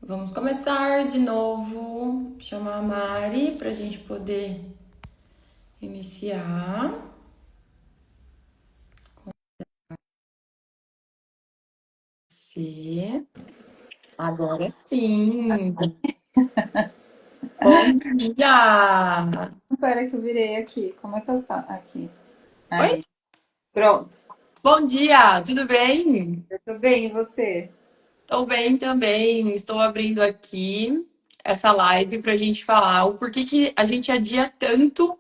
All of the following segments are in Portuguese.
Vamos começar de novo. Chamar a Mari para a gente poder iniciar. Sim. Agora sim. Bom dia! Espera que eu virei aqui. Como é que eu saio? Aqui. Oi? Aí. Pronto. Bom dia! Tudo bem? Eu tô bem, e você? Estou bem também. Estou abrindo aqui essa live para a gente falar o porquê que a gente adia tanto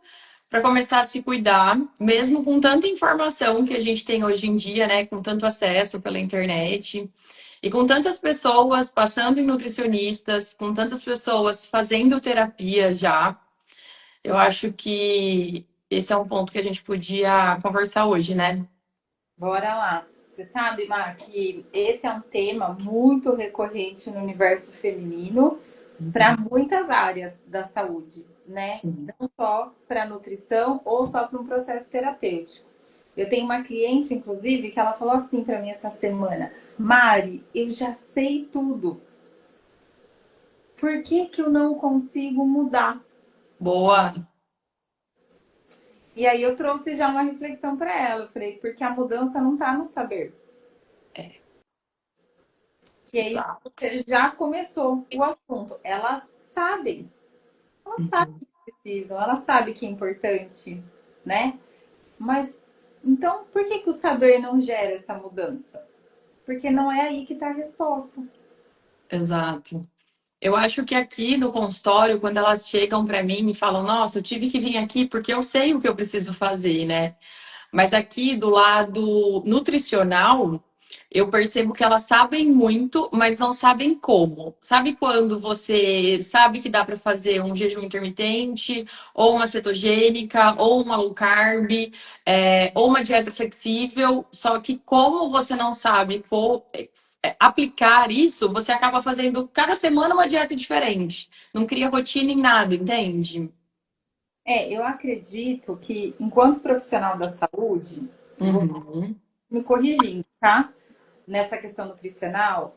para começar a se cuidar, mesmo com tanta informação que a gente tem hoje em dia, né? Com tanto acesso pela internet. E com tantas pessoas passando em nutricionistas, com tantas pessoas fazendo terapia já, eu acho que esse é um ponto que a gente podia conversar hoje, né? Bora lá. Você sabe, Mar, que esse é um tema muito recorrente no universo feminino para Uhum. muitas áreas da saúde, né? Sim. Não só para nutrição ou só para um processo terapêutico. Eu tenho uma cliente, inclusive, que ela falou assim para mim essa semana: Mari, eu já sei tudo. Por que que eu não consigo mudar? Boa. E aí eu trouxe já uma reflexão para ela. Eu falei, porque a mudança não está no saber. É, Que é isso que exato. você já começou o assunto. Elas sabem Uhum. que precisam, elas sabem que é importante, né? Mas então por que que o saber não gera essa mudança? Porque não é aí que está a resposta. Exato. Eu acho que aqui no consultório, quando elas chegam para mim e falam, nossa, eu tive que vir aqui porque eu sei o que eu preciso fazer, né? Mas aqui do lado nutricional, eu percebo que elas sabem muito, mas não sabem como. Sabe quando você sabe que dá para fazer um jejum intermitente, ou uma cetogênica, ou uma low carb, ou uma dieta flexível, só que como você não sabe aplicar isso, você acaba fazendo cada semana uma dieta diferente. Não cria rotina em nada, entende? Eu acredito que, enquanto profissional da saúde, vou Uhum. me corrigindo, tá? Nessa questão nutricional,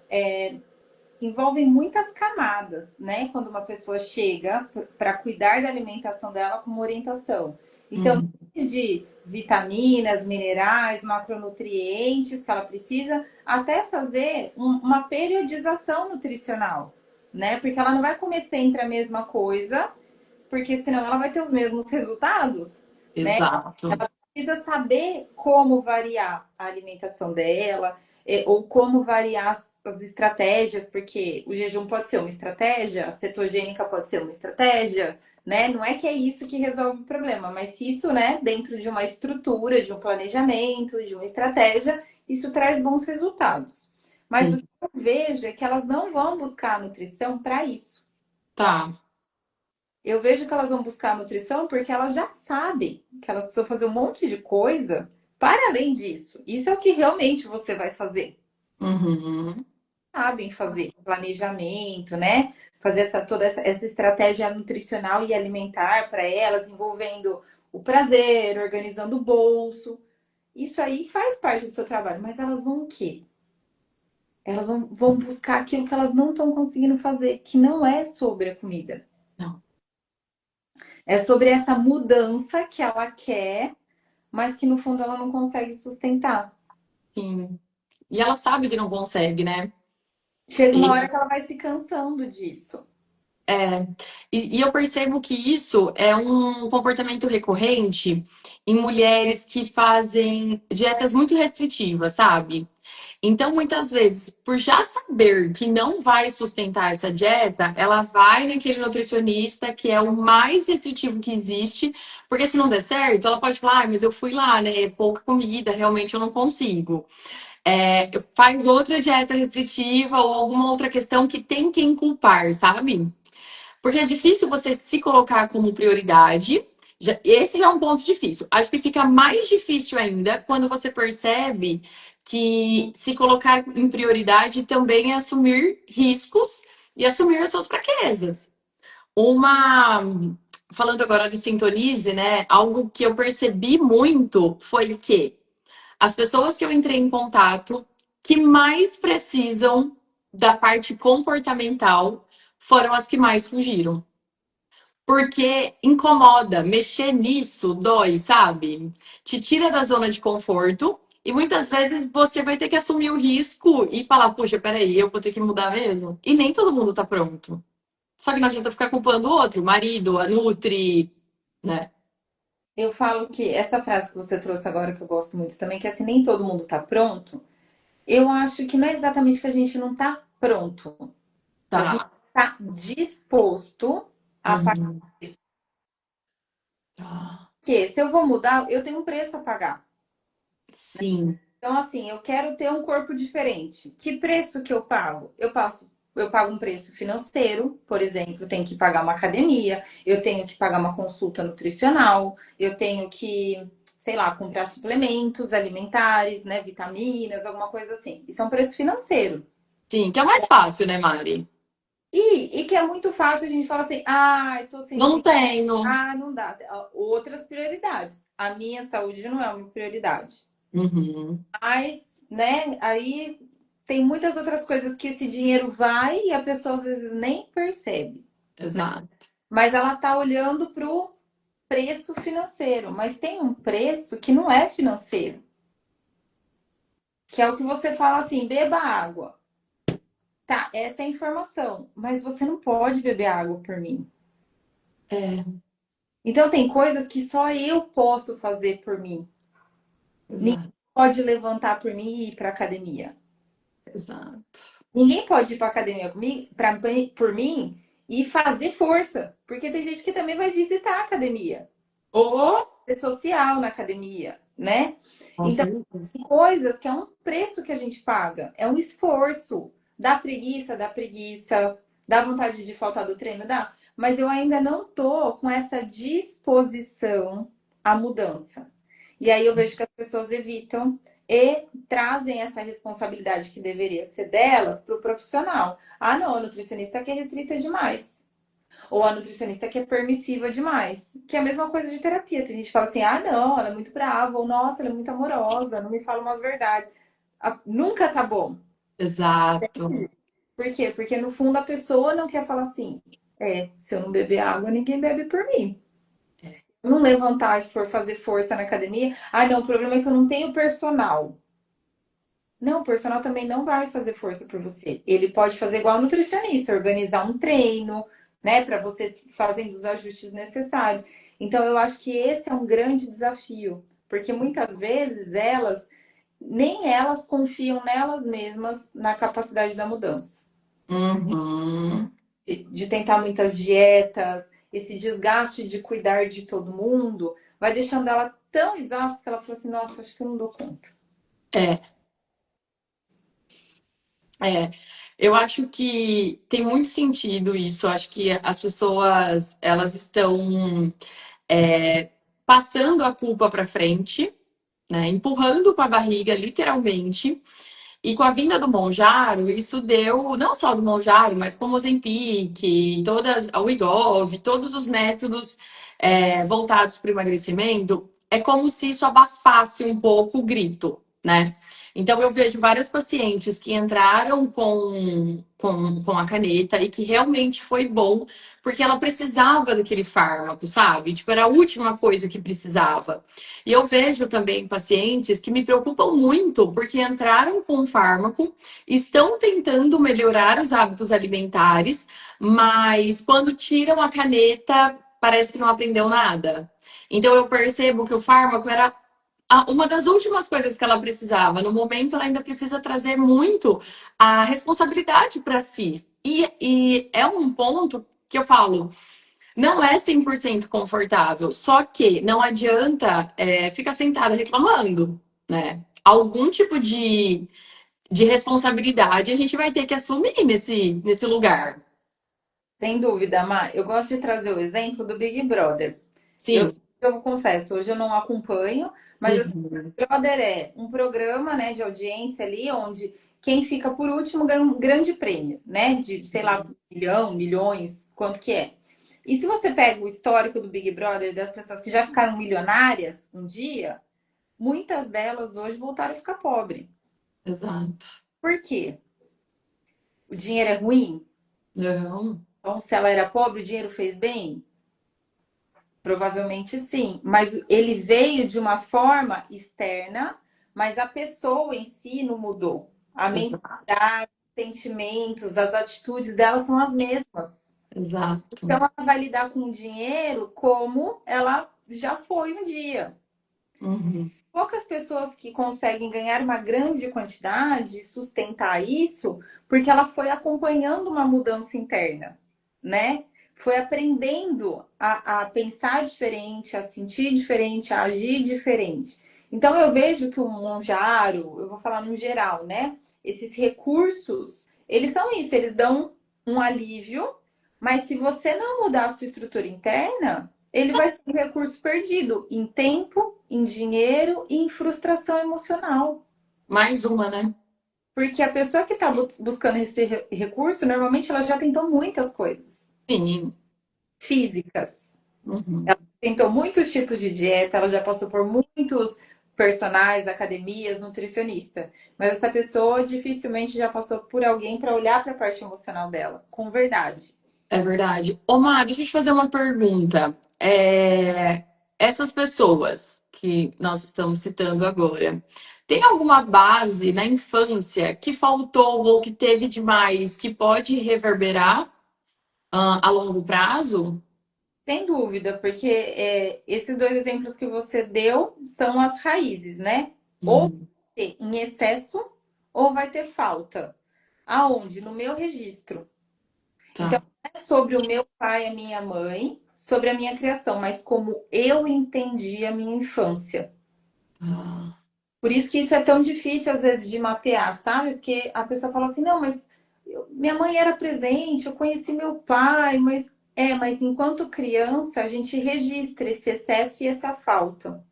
envolvem muitas camadas, né? Quando uma pessoa chega para cuidar da alimentação dela com uma orientação. Então, Uhum. desde vitaminas, minerais, macronutrientes que ela precisa, até fazer uma periodização nutricional, né? Porque ela não vai comer sempre a mesma coisa, porque senão ela vai ter os mesmos resultados, né? Exato. Precisa saber como variar a alimentação dela, ou como variar as estratégias, porque o jejum pode ser uma estratégia, a cetogênica pode ser uma estratégia, né? Não é que é isso que resolve o problema, mas se isso, né, dentro de uma estrutura, de um planejamento, de uma estratégia, isso traz bons resultados. Mas o Sim. que eu vejo é que elas não vão buscar a nutrição para isso. Tá. Eu vejo que elas vão buscar a nutrição porque elas já sabem que elas precisam fazer um monte de coisa para além disso. Isso é o que realmente você vai fazer. Uhum. Sabem fazer planejamento, né? Fazer essa estratégia nutricional e alimentar para elas, envolvendo o prazer, organizando o bolso. Isso aí faz parte do seu trabalho, mas elas vão o quê? Elas vão buscar aquilo que elas não estão conseguindo fazer, que não é sobre a comida. Não. É sobre essa mudança que ela quer, mas que no fundo ela não consegue sustentar. Sim. E ela sabe que não consegue, né? Chega uma hora E, que ela vai se cansando disso. é, e eu percebo que isso é um comportamento recorrente em mulheres que fazem dietas muito restritivas, sabe? Então, muitas vezes, por já saber que não vai sustentar essa dieta, ela vai naquele nutricionista que é o mais restritivo que existe, porque se não der certo, ela pode falar, mas eu fui lá, né? É pouca comida, realmente eu não consigo. Faz outra dieta restritiva ou alguma outra questão que tem quem culpar, sabe? Porque é difícil você se colocar como prioridade. Esse já é um ponto difícil. Acho que fica mais difícil ainda quando você percebe que se colocar em prioridade também é assumir riscos e assumir as suas fraquezas. Uma. Falando agora do Sintonize, né? Algo que eu percebi muito foi que as pessoas que eu entrei em contato que mais precisam da parte comportamental foram as que mais fugiram. Porque incomoda, mexer nisso dói, sabe? Te tira da zona de conforto e muitas vezes você vai ter que assumir o risco e falar, poxa, peraí, eu vou ter que mudar mesmo. E nem todo mundo tá pronto. Só que não adianta ficar culpando o outro, o marido, a Nutri, né? Eu falo que essa frase que você trouxe agora, que eu gosto muito também, que é assim, nem todo mundo tá pronto. Eu acho que não é exatamente que a gente não tá pronto. A gente Tá. tá disposto a pagar Uhum. isso. Tá. Porque se eu vou mudar, eu tenho um preço a pagar. Sim, Então, assim, eu quero ter um corpo diferente. Que preço que eu pago? Eu pago um preço financeiro, por exemplo, eu tenho que pagar uma academia, eu tenho que pagar uma consulta nutricional, eu tenho que, sei lá, comprar suplementos alimentares, né, vitaminas, alguma coisa assim. Isso é um preço financeiro. sim, que é o mais fácil, né, Mari? E que é muito fácil a gente falar assim, ah, eu tô sem Não dinheiro, tenho. ah, não dá. Outras prioridades. A minha saúde não é uma prioridade. Uhum. Mas, né, aí tem muitas outras coisas que esse dinheiro vai e a pessoa às vezes nem percebe, né? Exato. Mas ela tá olhando pro preço financeiro, mas tem um preço que não é financeiro, que é o que você fala assim, beba água. Tá, essa é a informação, mas você não pode beber água por mim. É, Então tem coisas que só eu posso fazer por mim. Ninguém exato, pode levantar por mim e ir para academia. exato. Ninguém pode ir para academia comigo, por mim e fazer força, porque tem gente que também vai visitar a academia, Ou, ser social na academia, né? com Então, certeza. tem coisas que é um preço que a gente paga, é um esforço. Dá preguiça, dá vontade de faltar do treino, dá. Mas eu ainda não tô com essa disposição à mudança. E aí eu vejo que as pessoas evitam e trazem essa responsabilidade que deveria ser delas para o profissional. Ah, não, a nutricionista que é restrita demais. Ou a nutricionista que é permissiva demais. Que é a mesma coisa de terapia. Tem gente que fala assim: ah, não, ela é muito brava. Ou nossa, ela é muito amorosa, não me fala umas verdades. Nunca tá bom. Exato. Por quê? Porque no fundo a pessoa não quer falar assim: é, se eu não beber água, ninguém bebe por mim. É. Não levantar e for fazer força na academia. Ah, não, o problema é que eu não tenho personal. Não, o personal também não vai fazer força por você. Ele pode fazer igual o nutricionista, organizar um treino, né, para você fazendo os ajustes necessários. Então, eu acho que esse é um grande desafio, porque muitas vezes nem elas confiam nelas mesmas na capacidade da mudança. Uhum. De tentar muitas dietas, esse desgaste de cuidar de todo mundo, vai deixando ela tão exausta que ela fala assim: nossa, acho que eu não dou conta. É, é. Eu acho que tem muito sentido isso. Eu acho que as pessoas elas estão passando a culpa para frente, né? Empurrando com a barriga, literalmente. E com a vinda do Monjaro, isso deu, não só do Monjaro, mas como o Ozempic, todas, o Wegovy, todos os métodos voltados para o emagrecimento, é como se isso abafasse um pouco o grito, né? Então eu vejo várias pacientes que entraram com a caneta e que realmente foi bom, porque ela precisava daquele fármaco, sabe? Tipo, era a última coisa que precisava. E eu vejo também pacientes que me preocupam muito porque entraram com um fármaco, estão tentando melhorar os hábitos alimentares, mas quando tiram a caneta, parece que não aprendeu nada. Então eu percebo que o fármaco era uma das últimas coisas que ela precisava. No momento, ela ainda precisa trazer muito a responsabilidade para si. E é um ponto que eu falo. Não é 100% confortável, só que não adianta ficar sentada reclamando, né? Algum tipo de responsabilidade a gente vai ter que assumir nesse lugar. Sem dúvida, Má. Eu gosto de trazer o exemplo do Big Brother. Eu, Sim. eu confesso, hoje eu não acompanho, mas eu sei que Uhum. o Big Brother é um programa, né, de audiência ali, onde quem fica por último ganha um grande prêmio, né? De, sei lá, 1 milhão, milhões, quanto que é. E se você pega o histórico do Big Brother, das pessoas que já ficaram milionárias um dia, muitas delas hoje voltaram a ficar pobres. Exato. Por quê? O dinheiro é ruim? Não, Então, se ela era pobre, o dinheiro fez bem? Provavelmente sim. Mas ele veio de uma forma externa, mas a pessoa em si não mudou. A exato, mentalidade, os sentimentos, as atitudes dela são as mesmas. Então, exato. ela vai lidar com o dinheiro como ela já foi um dia. Uhum. Poucas pessoas que conseguem ganhar uma grande quantidade e sustentar isso, porque ela foi acompanhando uma mudança interna, né? Foi aprendendo a pensar diferente, a sentir diferente, a agir diferente. Então eu vejo que o Monjaro, eu vou falar no geral, né? Esses recursos, eles são isso, eles dão um alívio, mas se você não mudar a sua estrutura interna, ele vai ser um recurso perdido em tempo, em dinheiro e em frustração emocional. Mais uma, né? Porque a pessoa que está buscando esse recurso, normalmente ela já tentou muitas coisas Sim. físicas. Uhum. Ela tentou muitos tipos de dieta, ela já passou por muitos personagens, academias, nutricionista. Mas essa pessoa dificilmente já passou por alguém para olhar para a parte emocional dela, com verdade. É verdade. Ô, Má, deixa eu te fazer uma pergunta. Essas pessoas que nós estamos citando agora, tem alguma base na infância que faltou ou que teve demais que pode reverberar, a longo prazo? Sem dúvida, porque esses dois exemplos que você deu são as raízes, né? Ou Uhum. ter em excesso ou vai ter falta. Aonde? No meu registro. Então, Tá. não é sobre o meu pai e a minha mãe, sobre a minha criação, mas como eu entendi a minha infância. Ah, Por isso que isso é tão difícil, às vezes, de mapear, sabe? Porque a pessoa fala assim, não, mas minha mãe era presente, eu conheci meu pai, mas enquanto criança, a gente registra esse excesso e essa falta.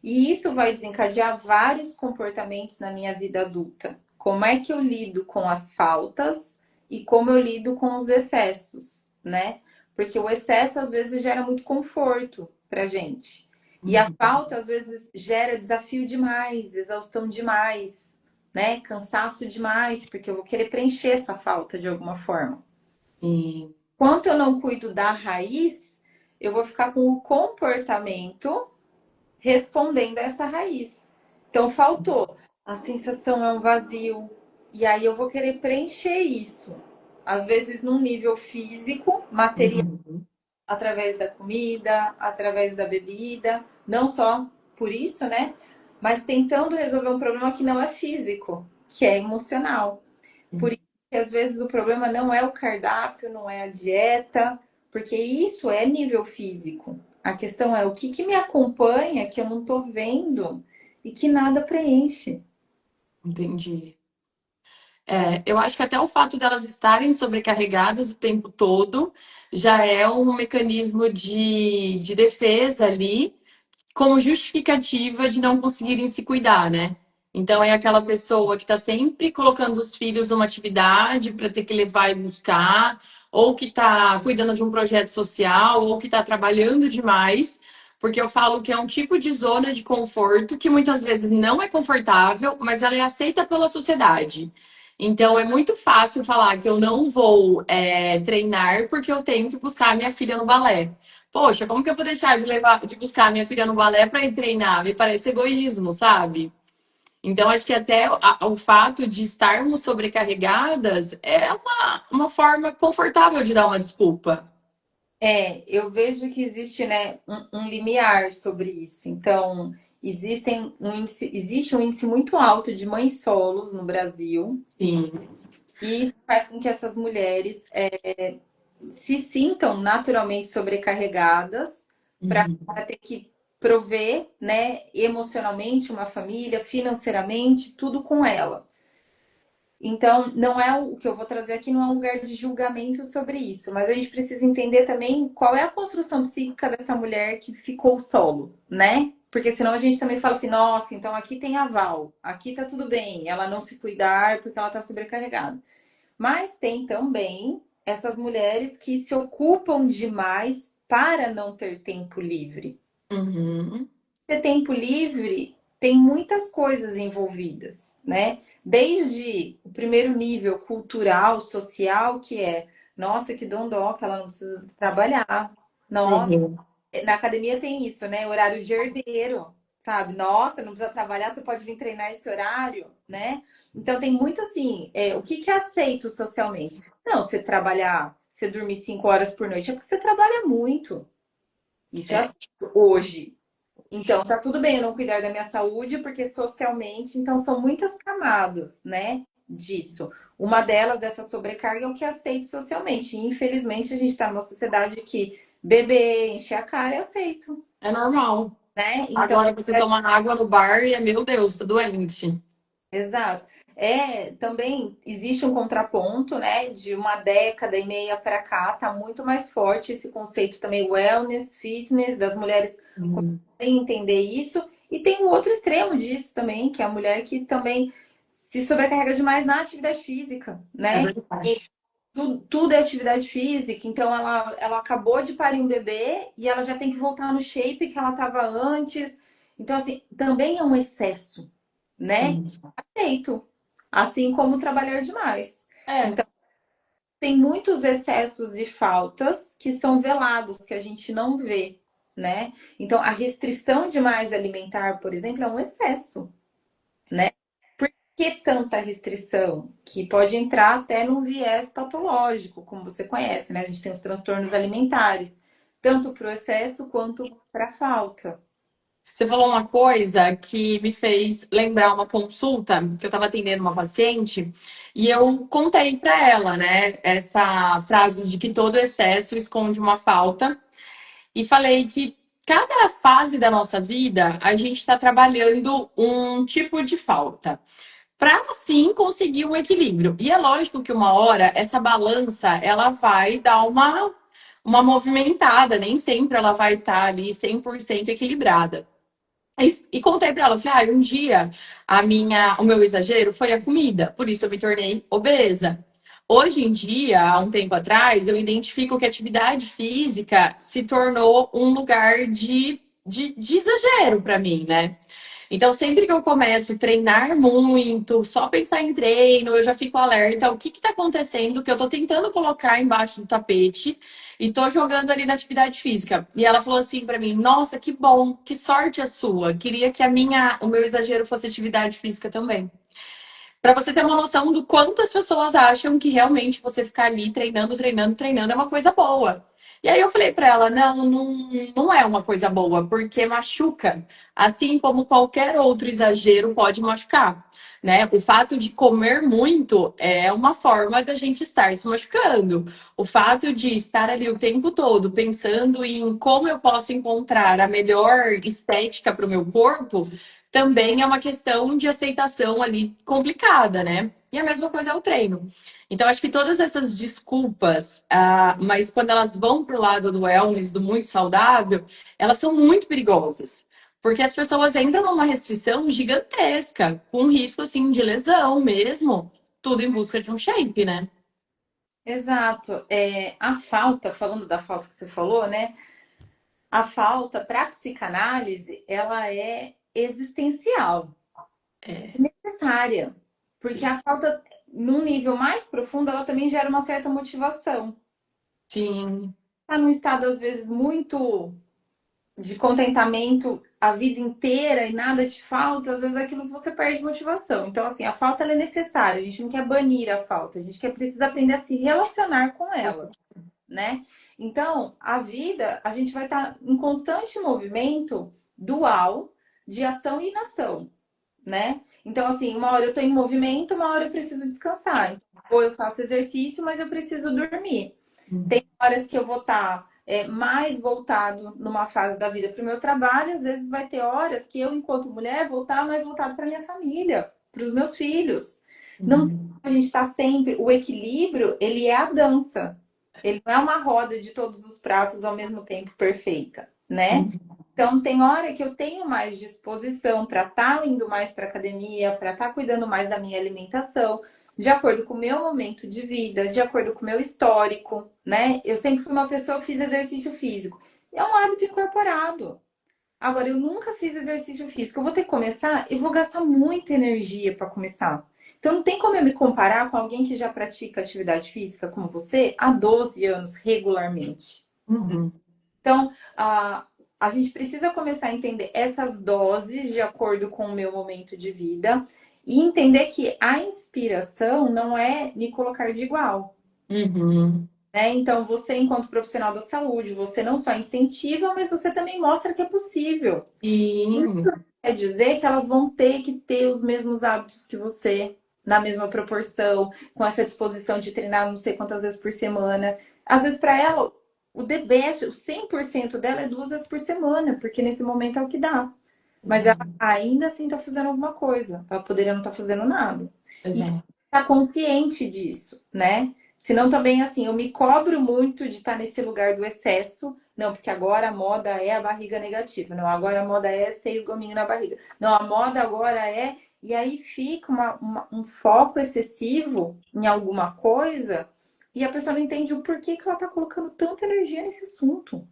E isso vai desencadear vários comportamentos na minha vida adulta. Como é que eu lido com as faltas e como eu lido com os excessos, né? Porque o excesso às vezes gera muito conforto pra gente. E a uhum. falta às vezes gera desafio demais, exaustão demais, né? Cansaço demais, porque eu vou querer preencher essa falta de alguma forma. Sim. Enquanto eu não cuido da raiz, eu vou ficar com o comportamento respondendo a essa raiz. Então, faltou. A sensação é um vazio. E aí eu vou querer preencher isso. Às vezes, num nível físico, material, Uhum. através da comida, através da bebida. Não só por isso, né? Mas tentando resolver um problema que não é físico, que é emocional. Por isso que às vezes o problema não é o cardápio, não é a dieta, porque isso é nível físico. A questão é o que, que me acompanha que eu não estou vendo e que nada preenche. Entendi. Eu acho que até o fato delas estarem sobrecarregadas o tempo todo já é um mecanismo de defesa ali como justificativa de não conseguirem se cuidar, né? Então é aquela pessoa que está sempre colocando os filhos numa atividade para ter que levar e buscar, ou que está cuidando de um projeto social, ou que está trabalhando demais, porque eu falo que é um tipo de zona de conforto que muitas vezes não é confortável, mas ela é aceita pela sociedade. Então é muito fácil falar que eu não vou treinar porque eu tenho que buscar a minha filha no balé. Poxa, como que eu vou deixar de levar, de buscar minha filha no balé para ir treinar? Me parece egoísmo, sabe? Então, acho que até o fato de estarmos sobrecarregadas é uma forma confortável de dar uma desculpa. Eu vejo que existe, né, um limiar sobre isso. Então, existe um índice muito alto de mães solos no Brasil, Sim. e isso faz com que essas mulheres se sintam naturalmente sobrecarregadas para Uhum. ter que prover, né, emocionalmente uma família, financeiramente, tudo com ela. Então, não é o que eu vou trazer aqui, não é um lugar de julgamento sobre isso, mas a gente precisa entender também qual é a construção psíquica dessa mulher que ficou solo, né? Porque senão a gente também fala assim, nossa, então aqui tem aval, aqui tá tudo bem, ela não se cuidar porque ela tá sobrecarregada. Mas tem também essas mulheres que se ocupam demais para não ter tempo livre. Uhum. Ter tempo livre tem muitas coisas envolvidas, né? Desde o primeiro nível cultural, social, que é, nossa, que dondoca, ela não precisa trabalhar. Nossa, Uhum. na academia tem isso, né? Horário de herdeiro, sabe? Nossa, não precisa trabalhar, você pode vir treinar esse horário, né? Então tem muito assim, o que que é aceito socialmente? Não, você trabalhar, você dormir 5 horas por noite é porque você trabalha muito. Isso é É, aceito hoje. Então, tá tudo bem eu não cuidar da minha saúde, porque socialmente, então são muitas camadas, né, disso. Uma delas, dessa sobrecarga, é o que é aceito socialmente. E, infelizmente, a gente está numa sociedade que beber, encher a cara é aceito, é normal. né? Então, Agora você toma água no bar e é, meu Deus, tá doente. exato. Também existe um contraponto, né, de uma década e meia para cá, tá muito mais forte esse conceito também wellness, fitness, das mulheres Uhum. entender isso. E tem o outro extremo disso também, que é a mulher que também se sobrecarrega demais na atividade física, É né? verdade. Tudo é atividade física, então ela acabou de parir um bebê e ela já tem que voltar no shape que ela estava antes. Então, assim, também é um excesso, né? Sim. Feito. Assim como trabalhar demais. É. Então, tem muitos excessos e faltas que são velados, que a gente não vê, né? Então, a restrição demais alimentar, por exemplo, é um excesso, né? Por que tanta restrição? Que pode entrar até num viés patológico, como você conhece, né? A gente tem os transtornos alimentares, tanto para o excesso quanto para a falta. Você falou uma coisa que me fez lembrar uma consulta que eu estava atendendo uma paciente e eu contei para ela, né, essa frase de que todo excesso esconde uma falta e falei que cada fase da nossa vida a gente está trabalhando um tipo de falta para assim conseguir um equilíbrio. E é lógico que uma hora essa balança ela vai dar uma movimentada, nem sempre ela vai estar ali 100% equilibrada. E contei pra ela, falei, um dia o meu exagero foi a comida, por isso eu me tornei obesa. Hoje em dia, há um tempo atrás, eu identifico que a atividade física se tornou um lugar de exagero para mim, né? Então, sempre que eu começo a treinar muito, só pensar em treino, eu já fico alerta. O que está acontecendo que eu estou tentando colocar embaixo do tapete e estou jogando ali na atividade física? E ela falou assim para mim: Nossa, que bom, que sorte a sua. Queria que o meu exagero fosse atividade física também. Para você ter uma noção do quanto as pessoas acham que realmente você ficar ali treinando, treinando, treinando é uma coisa boa. E aí eu falei para ela, não é uma coisa boa, porque machuca, assim como qualquer outro exagero pode machucar, né? O fato de comer muito é uma forma da gente estar se machucando. O fato de estar ali o tempo todo pensando em como eu posso encontrar a melhor estética para o meu corpo também é uma questão de aceitação ali complicada, né? E a mesma coisa é o treino. Então, acho que todas essas desculpas, mas quando elas vão para o lado do wellness, do muito saudável, elas são muito perigosas. Porque as pessoas entram numa restrição gigantesca, com risco, assim, de lesão mesmo, tudo em busca de um shape, né? Exato. A falta, falando da falta que você falou, né? A falta para a psicanálise, ela é existencial, É, necessária, porque a falta, num nível mais profundo, ela também gera uma certa motivação. sim. Tá num estado, às vezes, muito de contentamento a vida inteira e nada te falta, às vezes aquilo você perde motivação. Então, assim, a falta ela é necessária, a gente não quer banir a falta, a gente quer precisa aprender a se relacionar com ela, né? Então, a vida, a gente vai estar em constante movimento dual de ação e inação, né? Então, assim, uma hora eu estou em movimento, uma hora eu preciso descansar. Ou eu faço exercício, mas eu preciso dormir. Tem horas que eu vou estar mais voltado numa fase da vida para o meu trabalho, às vezes vai ter horas que eu, enquanto mulher, vou estar mais voltado para minha família, para os meus filhos. Não, a gente está sempre. O equilíbrio, ele é a dança. Ele não é uma roda de todos os pratos ao mesmo tempo perfeita, né? Então, tem hora que eu tenho mais disposição para estar indo mais para academia, para estar cuidando mais da minha alimentação, de acordo com o meu momento de vida, de acordo com o meu histórico, né? Eu sempre fui uma pessoa que fiz exercício físico. É um hábito incorporado. Agora, eu nunca fiz exercício físico. Eu vou ter que começar, eu vou gastar muita energia para começar. Então, não tem como eu me comparar com alguém que já pratica atividade física como você há 12 anos regularmente. Uhum. Então, a gente precisa começar a entender essas doses de acordo com o meu momento de vida e entender que a inspiração não é me colocar de igual. Uhum. Né? Então, você, enquanto profissional da saúde, você não só incentiva, mas você também mostra que é possível. Sim. Quer dizer que elas vão ter que ter os mesmos hábitos que você, na mesma proporção, com essa disposição de treinar não sei quantas vezes por semana. Às vezes, para ela, o the best, o 100% dela é 2 vezes por semana, porque nesse momento é o que dá. Mas ela Exato. ainda assim está fazendo alguma coisa. Ela poderia não estar fazendo nada. E Exato. tá consciente disso, né? Senão também, assim, eu me cobro muito de estar nesse lugar do excesso. Não, porque agora a moda é a barriga negativa. Não, agora a moda é seis gominhos na barriga. Não, a moda agora é. E aí fica um foco excessivo em alguma coisa e a pessoa não entende o porquê que ela tá colocando tanta energia nesse assunto.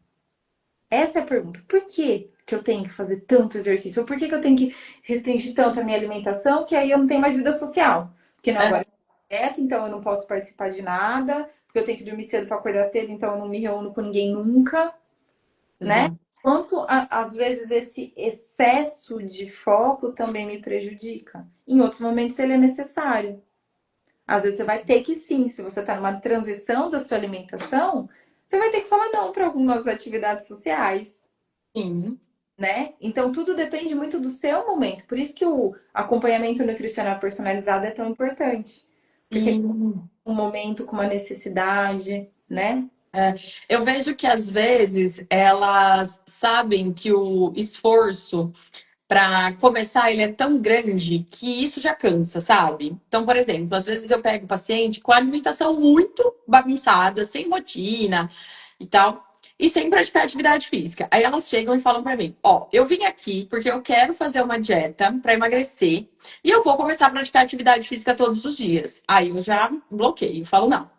Essa é a pergunta. Por que que eu tenho que fazer tanto exercício? Ou por que que eu tenho que restringir tanto a minha alimentação que aí eu não tenho mais vida social? Porque não, É, agora eu tô quieta, então eu não posso participar de nada, porque eu tenho que dormir cedo para acordar cedo, então eu não me reúno com ninguém nunca, né? exato. Às vezes esse excesso de foco também me prejudica. Em outros momentos ele é necessário. Às vezes você vai ter que sim, se você está numa transição da sua alimentação, você vai ter que falar não para algumas atividades sociais, Sim. né? Então tudo depende muito do seu momento. Por isso que o acompanhamento nutricional personalizado é tão importante. Porque é Sim. um momento com uma necessidade, né? É, eu vejo que às vezes elas sabem que o esforço para começar ele é tão grande que isso já cansa, sabe? Então, por exemplo, às vezes eu pego o paciente com a alimentação muito bagunçada, sem rotina e tal, e sem praticar atividade física. Aí elas chegam e falam para mim: Ó, eu vim aqui porque eu quero fazer uma dieta para emagrecer e eu vou começar a praticar atividade física todos os dias. Aí eu já bloqueio, falo: Não.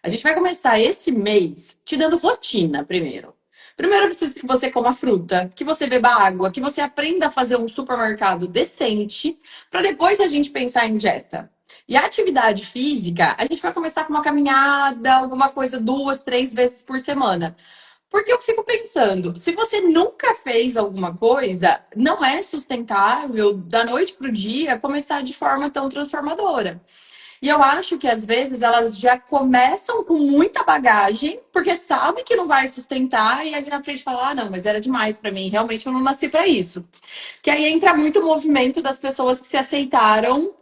A gente vai começar esse mês te dando rotina primeiro. Primeiro eu preciso que você coma fruta, que você beba água, que você aprenda a fazer um supermercado decente, para depois a gente pensar em dieta. E a atividade física, a gente vai começar com uma caminhada, alguma coisa 2, 3 vezes por semana. Porque eu fico pensando, se você nunca fez alguma coisa, não é sustentável da noite para o dia começar de forma tão transformadora. E eu acho que às vezes elas já começam com muita bagagem, porque sabem que não vai sustentar, e aí na frente fala: ah, não, mas era demais para mim, realmente eu não nasci para isso. Que aí entra muito o movimento das pessoas que se aceitaram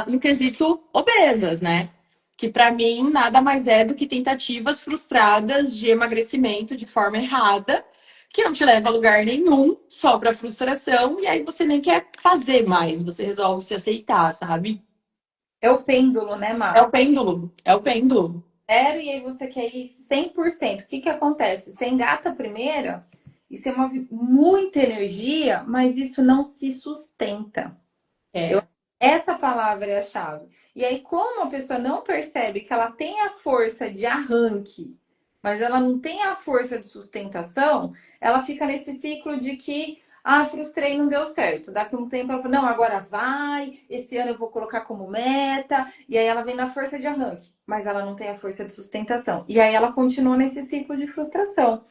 no quesito obesas, né? Que para mim nada mais é do que tentativas frustradas de emagrecimento de forma errada, que não te leva a lugar nenhum, só para frustração, e aí você nem quer fazer mais, você resolve se aceitar, sabe? É o pêndulo, né, É Má? o pêndulo, é o pêndulo. Zero e aí você quer ir 100%. O que que acontece? Você engata a primeira e você move muita energia, mas isso não se sustenta. Eu, É. essa palavra é a chave. E aí, como a pessoa não percebe que ela tem a força de arranque, mas ela não tem a força de sustentação, ela fica nesse ciclo de que, frustrei, não deu certo. Daqui a um tempo ela fala, não, agora vai, esse ano eu vou colocar como meta, e aí ela vem na força de arranque, mas ela não tem a força de sustentação. E aí ela continua nesse ciclo de frustração.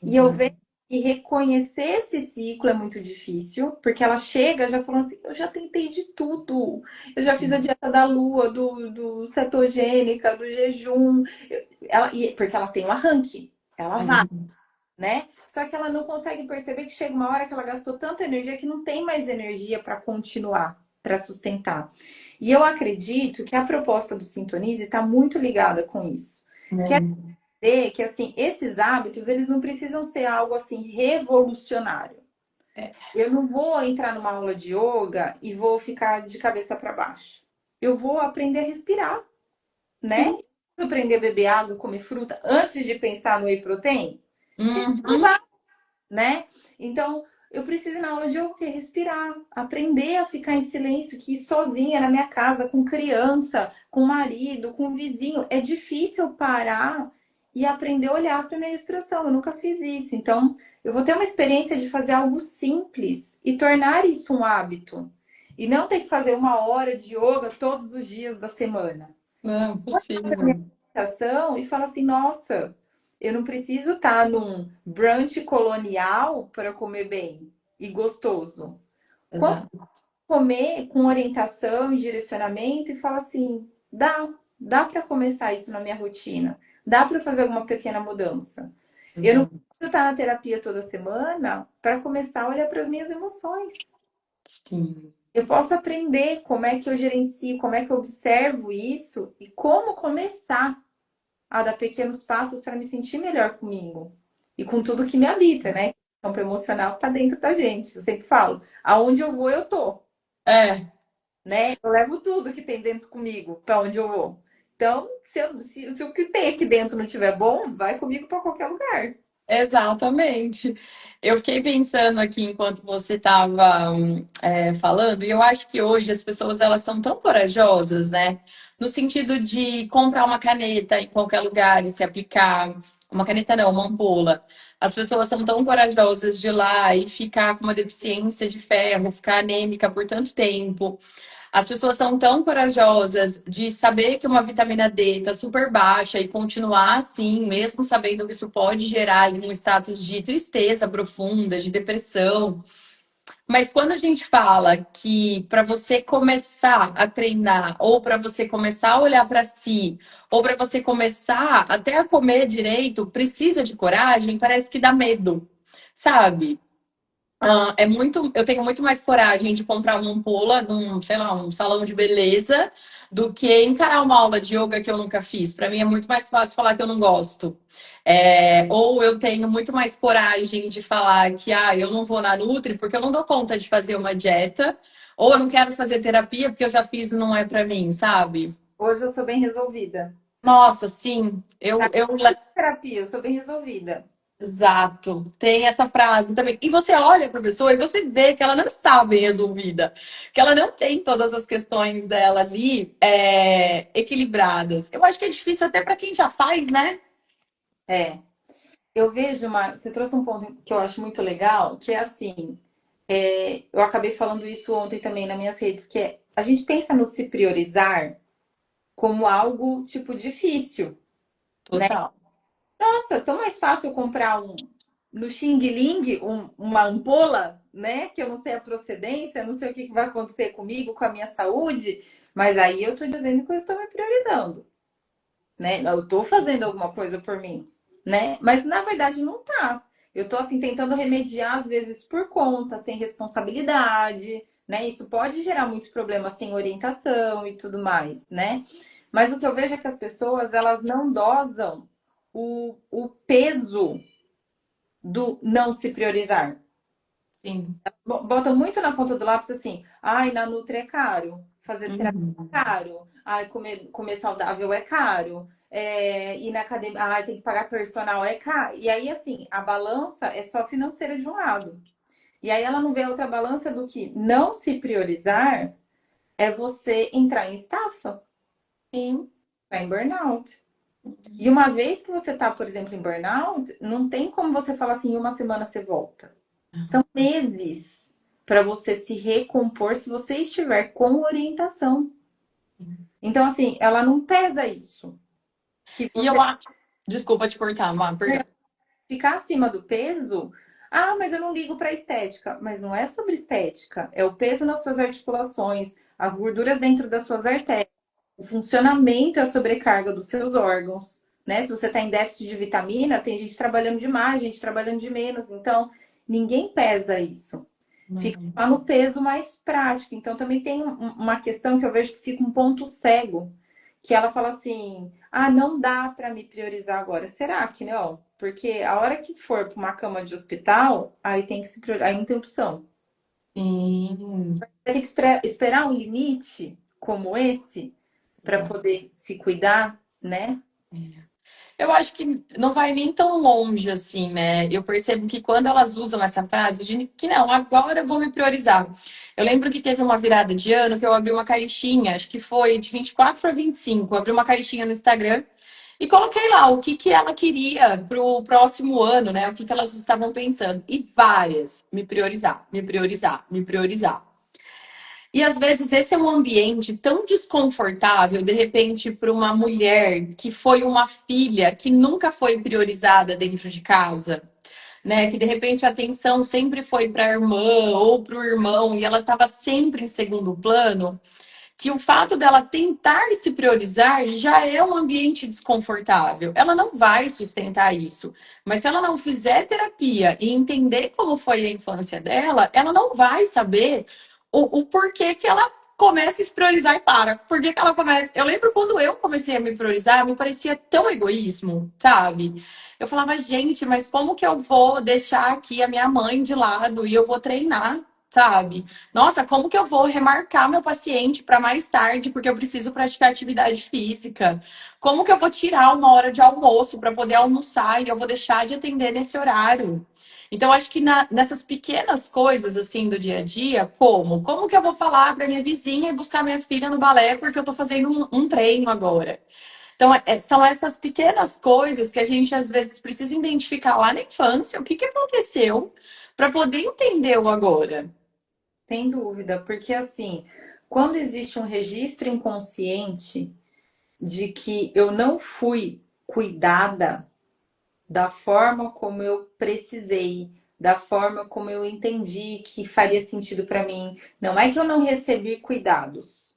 E eu vejo Exato. e reconhecer esse ciclo é muito difícil, porque ela chega já falando assim: eu já tentei de tudo. Eu já fiz a dieta da lua, do cetogênica, do jejum. Porque ela tem um arranque, ela vai, né? Só que ela não consegue perceber que chega uma hora que ela gastou tanta energia que não tem mais energia para continuar, para sustentar. E eu acredito que a proposta do Sintonize está muito ligada com isso. É. Que assim, esses hábitos, eles não precisam ser algo assim revolucionário. É. Eu não vou entrar numa aula de yoga e vou ficar de cabeça para baixo. Eu vou aprender a respirar, né? Sim. Vou aprender a beber água, comer fruta antes de pensar no whey protein, Uhum. né? Então, eu preciso ir na aula de yoga que é respirar, aprender a ficar em silêncio, que ir sozinha na minha casa, com criança, com marido, com vizinho, é difícil parar e aprender a olhar para minha respiração. Eu nunca fiz isso. Então, eu vou ter uma experiência de fazer algo simples e tornar isso um hábito. E não ter que fazer 1 hora de yoga todos os dias da semana. Não, Para minha possível. meditação e fala assim: nossa, eu não preciso estar num brunch colonial para comer bem e gostoso. Como Exato. comer com orientação e direcionamento e fala assim: dá para começar isso na minha rotina, dá para fazer alguma pequena mudança. Eu não Exato. preciso estar na terapia toda semana para começar a olhar para as minhas emoções. Sim. Eu posso aprender como é que eu gerencio, como é que eu observo isso e como começar a dar pequenos passos para me sentir melhor comigo e com tudo que me habita, né? O campo emocional está dentro da gente. Eu sempre falo, aonde eu vou, eu tô, É, né? Eu levo tudo que tem dentro comigo para onde eu vou. Então, se o que tem aqui dentro não estiver bom, vai comigo para qualquer lugar. exatamente. Eu fiquei pensando aqui enquanto você estava falando, e eu acho que hoje as pessoas elas são tão corajosas, né? No sentido de comprar uma caneta em qualquer lugar e se aplicar. Uma caneta não, uma ampola. As pessoas são tão corajosas de ir lá e ficar com uma deficiência de ferro, ficar anêmica por tanto tempo. As pessoas são tão corajosas de saber que uma vitamina D está super baixa e continuar assim, mesmo sabendo que isso pode gerar ali um status de tristeza profunda, de depressão. Mas quando a gente fala que para você começar a treinar, ou para você começar a olhar para si, ou para você começar até a comer direito, precisa de coragem, parece que dá medo, sabe? É muito, eu tenho muito mais coragem de comprar uma ampola num, sei lá, um salão de beleza do que encarar uma aula de yoga que eu nunca fiz. Para mim é muito mais fácil falar que eu não gosto. Ou eu tenho muito mais coragem de falar que eu não vou na Nutri porque eu não dou conta de fazer uma dieta, ou eu não quero fazer terapia porque eu já fiz e não é para mim, sabe? Hoje eu sou bem resolvida. Nossa, sim, Na eu terapia, eu sou bem resolvida. exato, tem essa frase também. E você olha para a pessoa e você vê que ela não está bem resolvida, que ela não tem todas as questões dela ali equilibradas. Eu acho que é difícil até para quem já faz, né? É. Eu vejo uma. Você trouxe um ponto que eu acho muito legal, que é assim. Eu acabei falando isso ontem também nas minhas redes, que é a gente pensa no se priorizar como algo tipo difícil, né? Total. Nossa, tão mais fácil eu comprar no Xing Ling uma ampola, né? Que eu não sei a procedência, não sei o que vai acontecer comigo, com a minha saúde, mas aí eu tô dizendo que eu estou me priorizando, né? Eu tô fazendo alguma coisa por mim, né? Mas na verdade não tá. Eu tô assim tentando remediar às vezes por conta, sem responsabilidade, né? Isso pode gerar muitos problemas sem orientação e tudo mais, né? Mas o que eu vejo é que as pessoas elas não dosam o peso do não se priorizar. Sim. Botam muito na ponta do lápis assim, ai, na Nutri é caro, fazer terapia é Uhum. caro, ai, comer saudável é caro, ir na academia, ai, tem que pagar personal é caro. E aí, assim, a balança é só financeira de um lado. E aí ela não vê outra balança do que não se priorizar é você entrar em estafa, Sim. entrar em burnout. E uma vez que você tá, por exemplo, em burnout, não tem como você falar assim, em uma semana você volta. São meses para você se recompor se você estiver com orientação. Então, assim, ela não pesa isso. Que E eu você acho. Desculpa te cortar, Má, perdão. ficar acima do peso. Ah, mas eu não ligo para estética. Mas não é sobre estética. É o peso nas suas articulações, as gorduras dentro das suas artérias, o funcionamento e a sobrecarga dos seus órgãos. Né? Se você está em déficit de vitamina, tem gente trabalhando demais, gente trabalhando de menos. Então, ninguém pesa isso. Fica Não. lá no peso mais prático. Então, também tem uma questão que eu vejo que fica um ponto cego, que ela fala assim: ah, não dá para me priorizar agora. Será que não? Porque a hora que for para uma cama de hospital, aí tem que se priorizar, aí não tem opção. Sim. Vai ter que esperar um limite como esse para Exato. poder se cuidar, né? Eu acho que não vai nem tão longe assim, né? Eu percebo que quando elas usam essa frase de que não, agora eu vou me priorizar. Eu lembro que teve uma virada de ano que eu abri uma caixinha, acho que foi de 24 para 25. Eu abri uma caixinha no Instagram E coloquei lá o que que ela queria para o próximo ano, né? O que que elas estavam pensando. E várias, me priorizar, me priorizar, me priorizar. E às vezes esse é um ambiente tão desconfortável, de repente, para uma mulher que foi uma filha que nunca foi priorizada dentro de casa, né? Que de repente a atenção sempre foi para a irmã ou para o irmão e ela estava sempre em segundo plano, que o fato dela tentar se priorizar já é um ambiente desconfortável. Ela não vai sustentar isso. Mas se ela não fizer terapia e entender como foi a infância dela, ela não vai saber o porquê que ela começa a se priorizar e para. Por que que ela começa? Eu lembro quando eu comecei a me priorizar, me parecia tão egoísmo, sabe? Eu falava, gente, mas como que eu vou deixar aqui a minha mãe de lado e eu vou treinar, sabe? Nossa, como que eu vou remarcar meu paciente para mais tarde porque eu preciso praticar atividade física? Como que eu vou tirar uma hora de almoço para poder almoçar e eu vou deixar de atender nesse horário? Então, acho que nessas pequenas coisas assim do dia a dia, como? Como que eu vou falar para minha vizinha e buscar minha filha no balé porque eu estou fazendo um treino agora? Então, são essas pequenas coisas que a gente às vezes precisa identificar lá na infância, o que que aconteceu, para poder entender o agora. Sem dúvida, porque assim, quando existe um registro inconsciente de que eu não fui cuidada da forma como eu precisei, da forma como eu entendi que faria sentido para mim, não é que eu não recebi cuidados,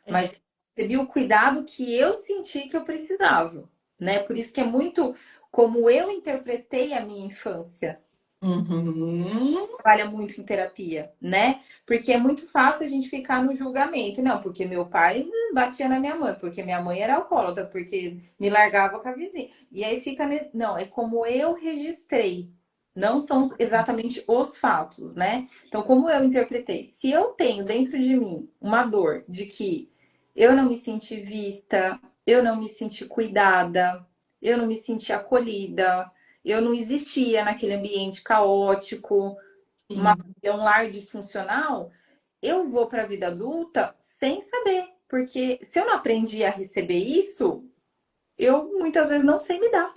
mas É. eu recebi o cuidado que eu senti que eu precisava, né? Por isso que é muito como eu interpretei a minha infância. Uhum. Trabalha muito em terapia, né? Porque é muito fácil a gente ficar no julgamento. Não, porque meu pai batia na minha mãe, porque minha mãe era alcoólatra, porque me largava com a vizinha. E aí fica nesse... Não, é como eu registrei. Não são exatamente os fatos, né? Então, como eu interpretei? Se eu tenho dentro de mim uma dor de que eu não me senti vista, eu não me senti cuidada, eu não me senti acolhida, eu não existia naquele ambiente caótico, Sim. um lar disfuncional, eu vou para a vida adulta sem saber. Porque se eu não aprendi a receber isso, eu muitas vezes não sei me dar.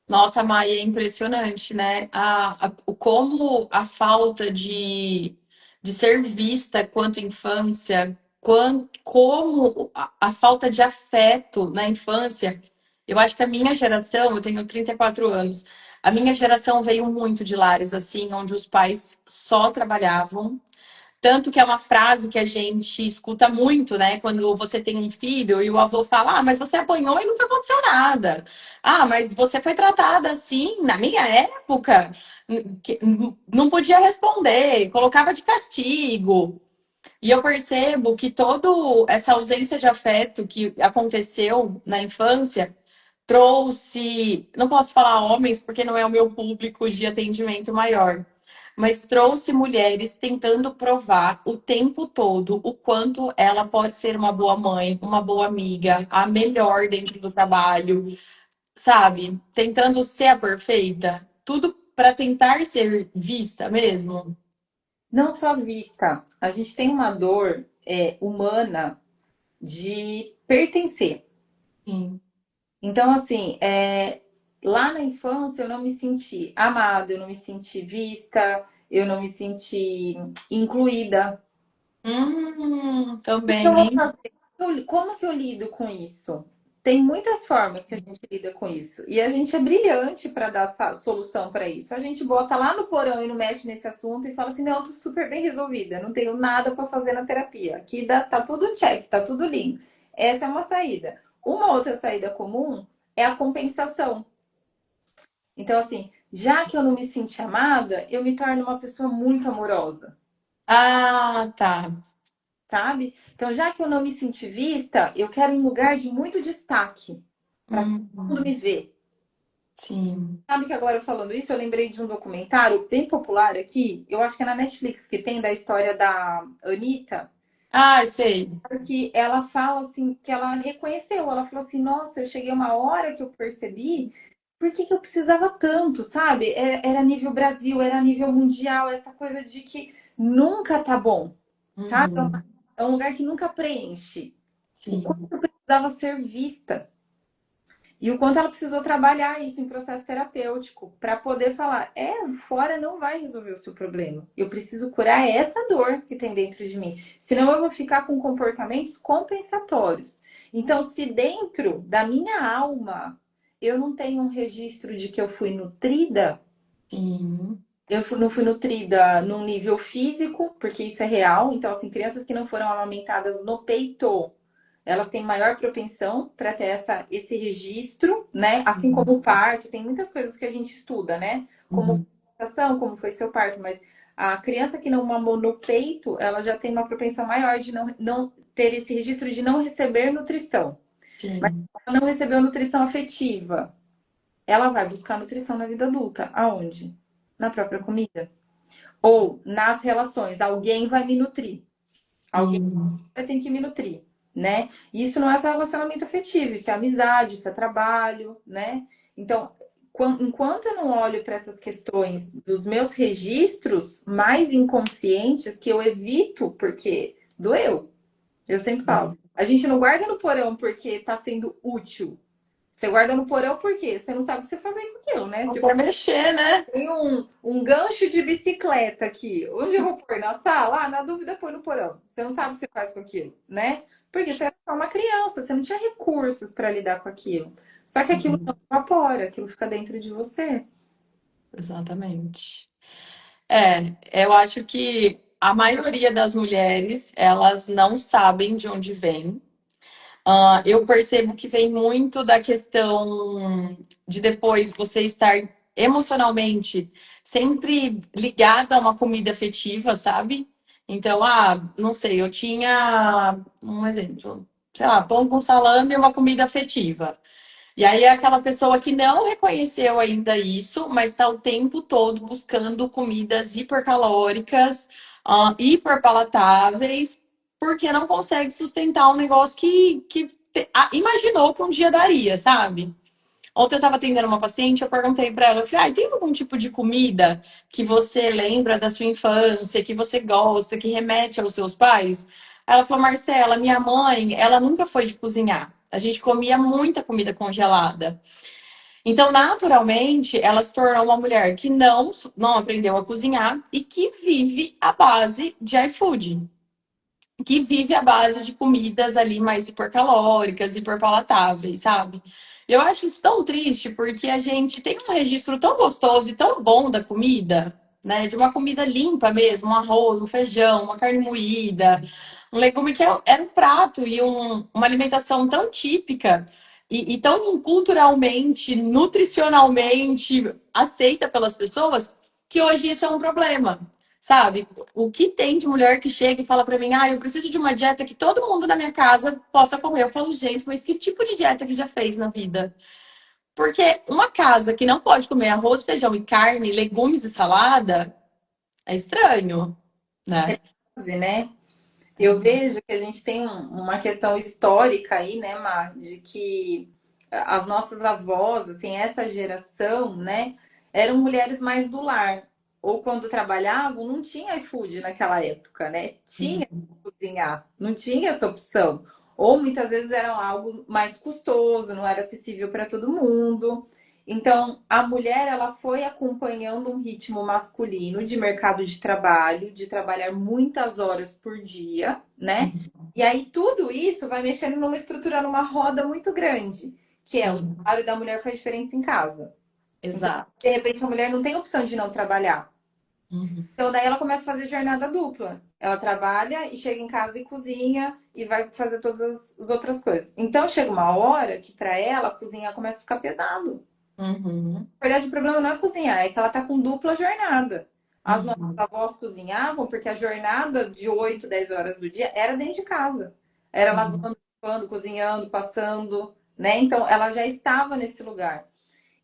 Nossa, Maia, é impressionante, né? Como a falta de ser vista quanto infância, como a falta de afeto na infância. Eu acho que a minha geração, eu tenho 34 anos, a minha geração veio muito de lares assim, onde os pais só trabalhavam. Tanto que é uma frase que a gente escuta muito, né? Quando você tem um filho e o avô fala: Ah, mas você apanhou e nunca aconteceu nada. Ah, mas você foi tratada assim. Na minha época, não podia responder, colocava de castigo. E eu percebo que toda essa ausência de afeto que aconteceu na infância trouxe, não posso falar homens porque não é o meu público de atendimento maior, mas trouxe mulheres tentando provar o tempo todo o quanto ela pode ser uma boa mãe, uma boa amiga, a melhor dentro do trabalho, sabe? Tentando ser a perfeita, tudo para tentar ser vista mesmo. Não só vista, a gente tem uma dor humana de pertencer. Sim. Então, assim, lá na infância eu não me senti amada, eu não me senti vista, eu não me senti incluída. O que eu vou Também. fazer? Como que eu lido com isso? Tem muitas formas que a gente lida com isso. E a gente é brilhante para dar essa solução para isso. A gente bota lá no porão e não mexe nesse assunto e fala assim: não, eu tô super bem resolvida, não tenho nada para fazer na terapia. Aqui tá tudo check, tá tudo lindo. Essa é uma saída. Uma outra saída comum é a compensação. Então, assim, já que eu não me senti amada, eu me torno uma pessoa muito amorosa. Ah, tá. Sabe? Então, já que eu não me senti vista, eu quero um lugar de muito destaque para todo mundo me Uhum. ver. Sim. Sabe que agora falando isso, eu lembrei de um documentário bem popular aqui, eu acho que é na Netflix, que tem da história da Anitta, Ah, sei. porque ela fala assim, que ela reconheceu, ela falou assim, nossa, eu cheguei uma hora que eu percebi por que que eu precisava tanto, sabe? Era nível Brasil, era nível mundial, essa coisa de que nunca tá bom, sabe? Uhum. É um lugar que nunca preenche. O quanto Sim. eu precisava ser vista. E o quanto ela precisou trabalhar isso em processo terapêutico para poder falar: fora não vai resolver o seu problema. Eu preciso curar essa dor que tem dentro de mim. Senão eu vou ficar com comportamentos compensatórios. Então, se dentro da minha alma eu não tenho um registro de que eu fui nutrida, Sim. não fui nutrida num nível físico, porque isso é real. Então, assim, crianças que não foram amamentadas no peito, elas têm maior propensão para ter esse registro, né? Assim como o parto, tem muitas coisas que a gente estuda, né? Como foi Uhum. a gestação, como foi seu parto, mas a criança que não mamou no peito, ela já tem uma propensão maior de não ter esse registro de não receber nutrição. Mas Sim. ela não recebeu nutrição afetiva. Ela vai buscar nutrição na vida adulta. Aonde? Na própria comida. Ou nas relações. Alguém vai me nutrir. Alguém Sim. tem que me nutrir, né? E isso não é só relacionamento afetivo, isso é amizade, isso é trabalho, né? Então, enquanto eu não olho para essas questões dos meus registros mais inconscientes, que eu evito porque doeu. Eu sempre falo. A gente não guarda no porão porque está sendo útil. Você guarda no porão porque você não sabe o que você fazer com aquilo, né? Não Tipo, quer mexer, né? tem um gancho de bicicleta aqui. Onde eu vou pôr? Na sala? Ah, na dúvida, põe no porão. Você não sabe o que você faz com aquilo, né? Porque você era só uma criança, você não tinha recursos para lidar com aquilo. Só que aquilo não Uhum. evapora, aquilo fica dentro de você. Exatamente. Eu acho que a maioria das mulheres, elas não sabem de onde vem. Eu percebo que vem muito da questão de depois você estar emocionalmente sempre ligada a uma comida afetiva, sabe? Então, não sei, eu tinha um exemplo, sei lá, pão com salame e uma comida afetiva. E aí é aquela pessoa que não reconheceu ainda isso, mas está o tempo todo buscando comidas hipercalóricas, hiperpalatáveis, porque não consegue sustentar um negócio imaginou que um dia daria, sabe? Ontem eu estava atendendo uma paciente, eu perguntei para ela, eu falei, tem algum tipo de comida que você lembra da sua infância, que você gosta, que remete aos seus pais? Ela falou, Marcela, minha mãe, ela nunca foi de cozinhar. A gente comia muita comida congelada. Então, naturalmente, ela se tornou uma mulher que não aprendeu a cozinhar e que vive à base de iFood, que vive à base de comidas ali mais hipercalóricas, hiperpalatáveis, sabe? Eu acho isso tão triste porque a gente tem um registro tão gostoso e tão bom da comida, né? De uma comida limpa mesmo, um arroz, um feijão, uma carne moída, um legume que é um prato e uma alimentação tão típica e tão culturalmente, nutricionalmente aceita pelas pessoas que hoje isso é um problema. Sabe? O que tem de mulher que chega e fala pra mim, eu preciso de uma dieta que todo mundo na minha casa possa comer. Eu falo, gente, mas que tipo de dieta que já fez na vida? Porque uma casa que não pode comer arroz, feijão e carne, legumes e salada, é estranho, né? Né? Eu vejo que a gente tem uma questão histórica aí, né, Mar, de que as nossas avós, assim, essa geração, né, eram mulheres mais do lar. Ou quando trabalhavam, não tinha iFood naquela época, né? Tinha que cozinhar, não tinha essa opção. Ou muitas vezes era algo mais custoso, não era acessível para todo mundo. Então, a mulher ela foi acompanhando um ritmo masculino de mercado de trabalho, de trabalhar muitas horas por dia, né? E aí tudo isso vai mexendo numa estrutura, numa roda muito grande, que é o Sim, salário da mulher faz diferença em casa. Então, de exato. repente, a mulher não tem opção de não trabalhar. Uhum. Então, daí ela começa a fazer jornada dupla. Ela trabalha e chega em casa e cozinha e vai fazer todas as outras coisas. Então, chega uma hora que para ela cozinhar começa a ficar pesado. Uhum. Na verdade, o problema não é cozinhar, é que ela tá com dupla jornada. As nossas Uhum. avós cozinhavam porque a jornada de 8, 10 horas do dia era dentro de casa. Era Uhum. lavando, limpando, cozinhando, passando, né? Então, ela já estava nesse lugar.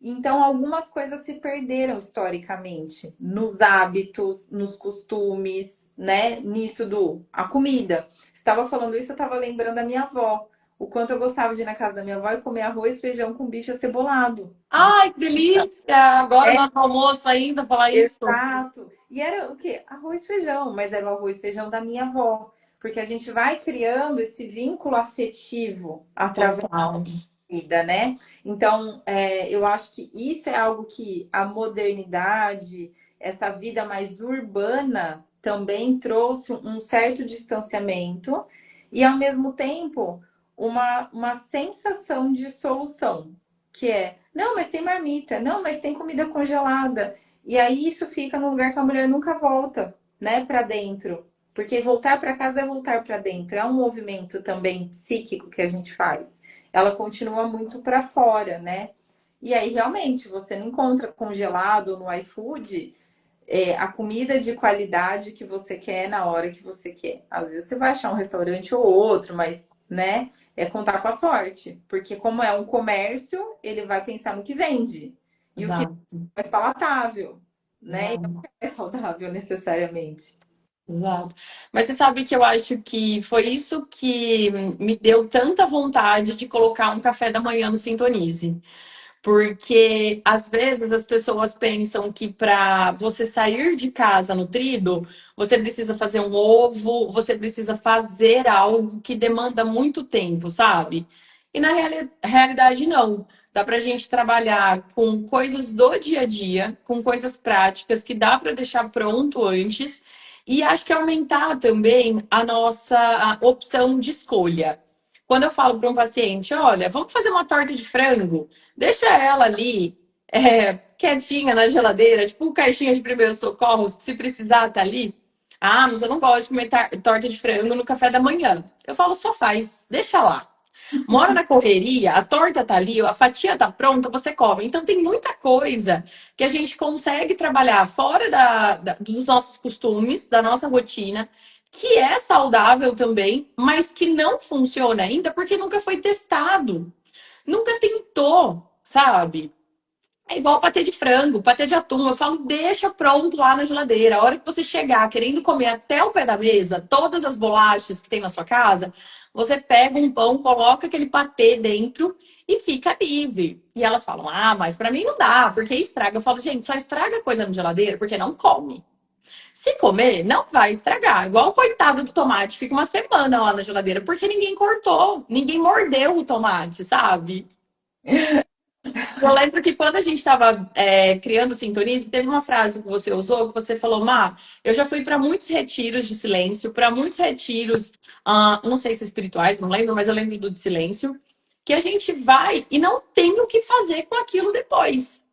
Então, algumas coisas se perderam historicamente, nos hábitos, nos costumes, né? Nisso a comida. Estava falando isso, eu estava lembrando da minha avó. O quanto eu gostava de ir na casa da minha avó e comer arroz, feijão com bicho acebolado. Ai, que delícia! Agora no almoço ainda falar isso. Exato. E era o quê? Arroz e feijão, mas era o arroz e feijão da minha avó. Porque a gente vai criando esse vínculo afetivo através Total. vida, né? Então, eu acho que isso é algo que a modernidade, essa vida mais urbana, também trouxe um certo distanciamento e, ao mesmo tempo, uma sensação de solução, que é, não, mas tem marmita, não, mas tem comida congelada. E aí isso fica num lugar que a mulher nunca volta, né, para dentro. Porque voltar para casa é voltar para dentro, é um movimento também psíquico que a gente faz. Ela continua muito para fora, né? E aí, realmente, você não encontra congelado no iFood a comida de qualidade que você quer na hora que você quer. Às vezes você vai achar um restaurante ou outro, mas, né, é contar com a sorte. Porque como é um comércio, ele vai pensar no que vende. E o que Exato, é mais palatável, né? E não exato. é saudável necessariamente. Exato. Mas você sabe que eu acho que foi isso que me deu tanta vontade de colocar um café da manhã no Sintonize. Porque às vezes as pessoas pensam que para você sair de casa nutrido, você precisa fazer um ovo, você precisa fazer algo que demanda muito tempo, sabe? E na realidade, não. Dá para a gente trabalhar com coisas do dia a dia, com coisas práticas que dá para deixar pronto antes. E acho que aumentar também a nossa opção de escolha. Quando eu falo para um paciente, olha, vamos fazer uma torta de frango. Deixa ela ali, quietinha na geladeira, tipo caixinha de primeiros socorros, que se precisar tá ali. Ah, mas eu não gosto de comer torta de frango no café da manhã. Eu falo, só faz, deixa lá. Mora na correria, a torta tá ali, a fatia tá pronta, você come. Então tem muita coisa que a gente consegue trabalhar fora dos nossos costumes, da nossa rotina, que é saudável também, mas que não funciona ainda porque nunca foi testado. Nunca tentou, sabe? É igual patê de frango, patê de atum. Eu falo, deixa pronto lá na geladeira. A hora que você chegar querendo comer até o pé da mesa, todas as bolachas que tem na sua casa, você pega um pão, coloca aquele patê dentro e fica livre. E elas falam, ah, mas pra mim não dá, porque estraga. Eu falo, gente, só estraga coisa na geladeira porque não come. Se comer, não vai estragar. Igual o coitado do tomate, fica uma semana lá na geladeira porque ninguém cortou, ninguém mordeu o tomate, sabe? Eu lembro que quando a gente estava criando o Sintonize, teve uma frase que você usou, que você falou, Má, eu já fui para muitos retiros de silêncio, para muitos retiros, não sei se espirituais, não lembro, mas eu lembro do de silêncio, que a gente vai e não tem o que fazer com aquilo depois.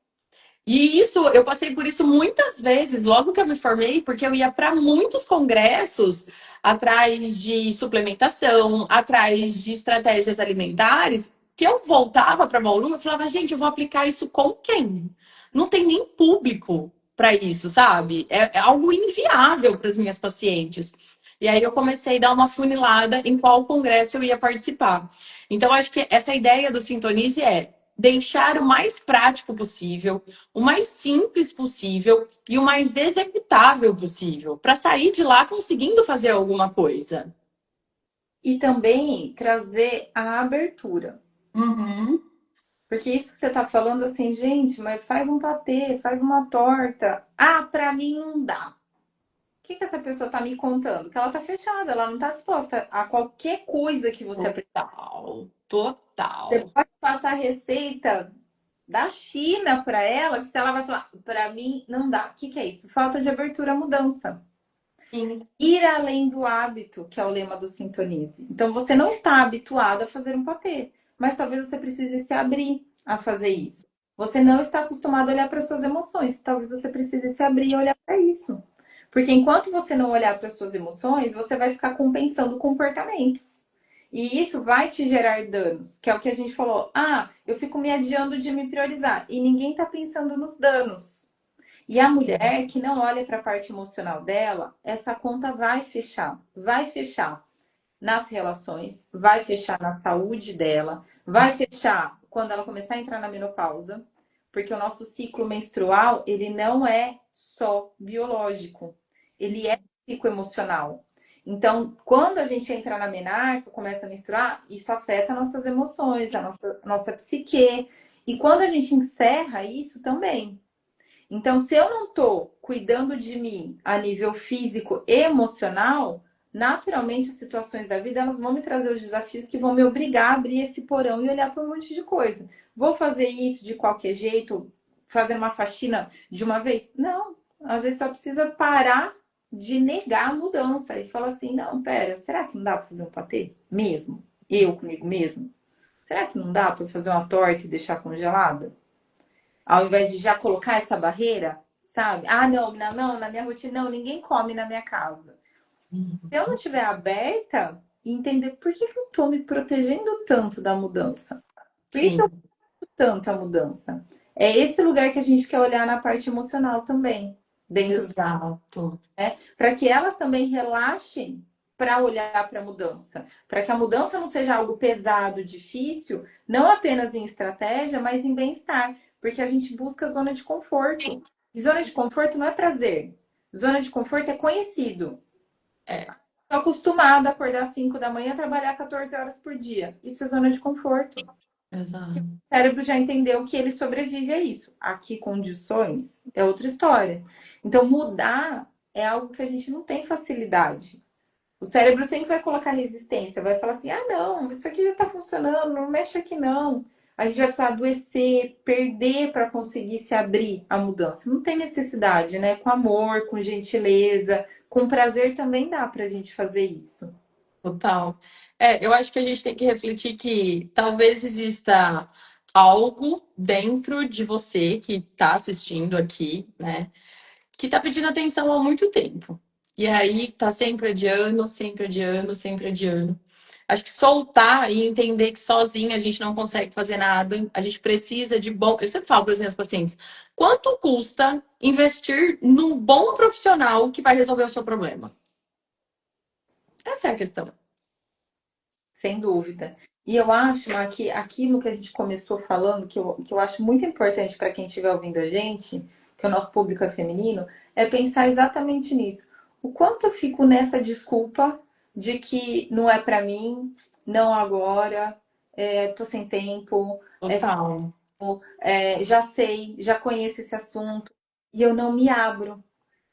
E isso, eu passei por isso muitas vezes, logo que eu me formei, porque eu ia para muitos congressos atrás de suplementação, atrás de estratégias alimentares, que eu voltava para Bauru e falava, gente, eu vou aplicar isso com quem? Não tem nem público para isso, sabe? É algo inviável para as minhas pacientes. E aí eu comecei a dar uma funilada em qual congresso eu ia participar. Então, acho que essa ideia do Sintonize é deixar o mais prático possível, o mais simples possível e o mais executável possível, para sair de lá conseguindo fazer alguma coisa. E também trazer a abertura. Uhum. Porque isso que você tá falando assim, gente, mas faz um patê, faz uma torta. Ah, pra mim não dá. O que que essa pessoa tá me contando? Que ela tá fechada, ela não tá disposta a qualquer coisa que você apresenta. Total, Você total. pode passar a receita da China para ela, que se ela vai falar, para mim não dá. O que que é isso? Falta de abertura à mudança. Sim. Ir além do hábito, que é o lema do Sintonize. Então você não está habituado a fazer um patê, mas talvez você precise se abrir a fazer isso. Você não está acostumado a olhar para suas emoções, talvez você precise se abrir e olhar para isso. Porque enquanto você não olhar para suas emoções, você vai ficar compensando comportamentos. E isso vai te gerar danos, que é o que a gente falou. Ah, eu fico me adiando de me priorizar. E ninguém está pensando nos danos. E a mulher que não olha para a parte emocional dela, essa conta vai fechar nas relações, vai fechar na saúde dela, vai fechar quando ela começar a entrar na menopausa, porque o nosso ciclo menstrual, ele não é só biológico, ele é psicoemocional. Então, quando a gente entra na menarca, começa a menstruar, isso afeta nossas emoções, a nossa psique. E quando a gente encerra isso também. Então, se eu não estou cuidando de mim a nível físico e emocional, naturalmente as situações da vida elas vão me trazer os desafios que vão me obrigar a abrir esse porão e olhar para um monte de coisa. Vou fazer isso de qualquer jeito, fazer uma faxina de uma vez? Não. Às vezes só precisa parar de negar a mudança e falar assim: não, pera, será que não dá para fazer um patê mesmo? Eu comigo mesmo? Será que não dá para fazer uma torta e deixar congelada? Ao invés de já colocar essa barreira, sabe? Ah, não, não, não, na minha rotina, não, ninguém come na minha casa. Se eu não estiver aberta e entender por que, que eu estou me protegendo tanto da mudança, por que, que eu Sim, quero tanto a mudança? É esse lugar que a gente quer olhar na parte emocional também, dentro, exato. né? Para que elas também relaxem para olhar para a mudança, para que a mudança não seja algo pesado, difícil, não apenas em estratégia, mas em bem-estar, porque a gente busca zona de conforto. E zona de conforto não é prazer. Zona de conforto é conhecido. É, Estou acostumada a acordar às 5 da manhã e trabalhar 14 horas por dia. Isso é zona de conforto. exato. O cérebro já entendeu que ele sobrevive a isso. Aqui, condições é outra história. Então, mudar é algo que a gente não tem facilidade. O cérebro sempre vai colocar resistência, vai falar assim: ah, não, isso aqui já está funcionando, não mexe aqui não. A gente vai precisar adoecer, perder para conseguir se abrir à mudança. Não tem necessidade, né? Com amor, com gentileza, com prazer também dá para a gente fazer isso. Total. É, eu acho que a gente tem que refletir que talvez exista algo dentro de você que está assistindo aqui, né? Que tá pedindo atenção há muito tempo. E aí tá sempre adiando, sempre adiando, sempre adiando. Acho que soltar e entender que sozinha a gente não consegue fazer nada. A gente precisa de bom. Eu sempre falo para os meus pacientes: quanto custa investir num bom profissional que vai resolver o seu problema? Essa é a questão. Sem dúvida. E eu acho, Mar, que aquilo que a gente começou falando, que eu acho muito importante para quem estiver ouvindo a gente, que o nosso público é feminino, é pensar exatamente nisso. O quanto eu fico nessa desculpa de que não é para mim, não agora, tô sem tempo, Total. já sei, já conheço esse assunto, e eu não me abro,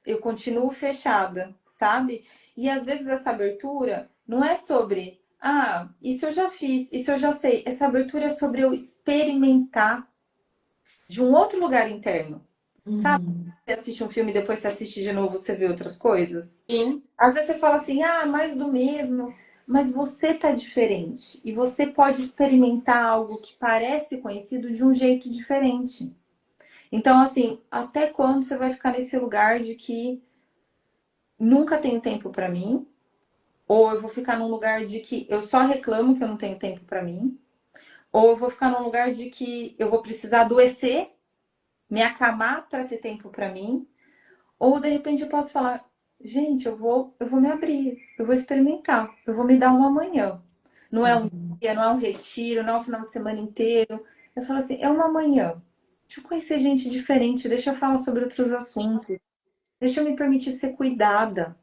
eu continuo fechada, sabe? E às vezes essa abertura não é sobre, ah, isso eu já fiz, isso eu já sei. Essa abertura é sobre eu experimentar de um outro lugar interno. Sabe? Uhum. Você assiste um filme e depois você assiste de novo, você vê outras coisas. Sim, Às vezes você fala assim, ah, mais do mesmo, mas você tá diferente. E você pode experimentar algo que parece conhecido de um jeito diferente. Então, assim, até quando você vai ficar nesse lugar de que nunca tenho tempo para mim? Ou eu vou ficar num lugar de que eu só reclamo que eu não tenho tempo para mim, ou eu vou ficar num lugar de que eu vou precisar adoecer, me acamar para ter tempo para mim, ou de repente eu posso falar, gente, eu vou me abrir, eu vou experimentar, eu vou me dar uma manhã. Não é um dia, não é um retiro, não é um final de semana inteiro. Eu falo assim, é uma manhã. Deixa eu conhecer gente diferente, deixa eu falar sobre outros assuntos, deixa eu me permitir ser cuidada.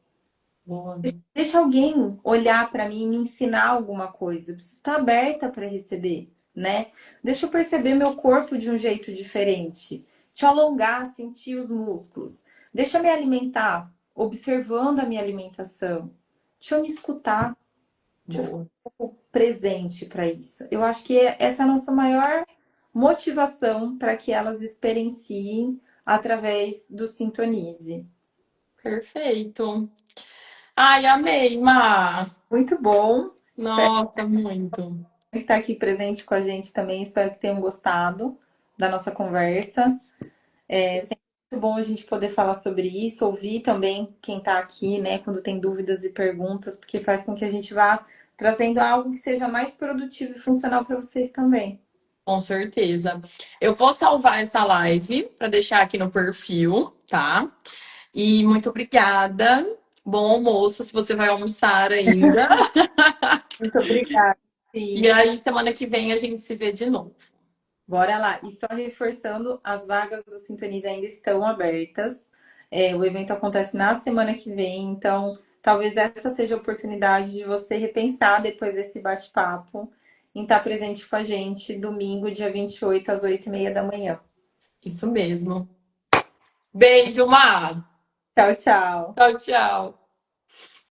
boa. Deixa alguém olhar para mim e me ensinar alguma coisa. Eu preciso estar aberta para receber, né? Deixa eu perceber meu corpo de um jeito diferente. Deixa eu alongar, sentir os músculos. Deixa eu me alimentar, observando a minha alimentação. Deixa eu me escutar. Deixa eu ficar Boa. um pouco presente para isso. Eu acho que essa é a nossa maior motivação para que elas experienciem através do Sintonize. Perfeito. Ai, amei, Má. Muito bom. Espero Nossa, muito. estar aqui presente com a gente também. Espero que tenham gostado da nossa conversa. É sempre muito bom a gente poder falar sobre isso, ouvir também quem está aqui, né, quando tem dúvidas e perguntas, porque faz com que a gente vá trazendo algo que seja mais produtivo e funcional para vocês também. Com certeza. Eu vou salvar essa live para deixar aqui no perfil, tá? E muito obrigada. Bom almoço, se você vai almoçar ainda. Muito obrigada. E Sim, aí, semana que vem, a gente se vê de novo. bora lá. E só reforçando, as vagas do Sintonize ainda estão abertas. O evento acontece na semana que vem, então talvez essa seja a oportunidade de você repensar depois desse bate-papo em estar presente com a gente domingo, dia 28 às 8h30 da manhã. Isso mesmo. Beijo, Mar. Tchau, tchau. Tchau, tchau.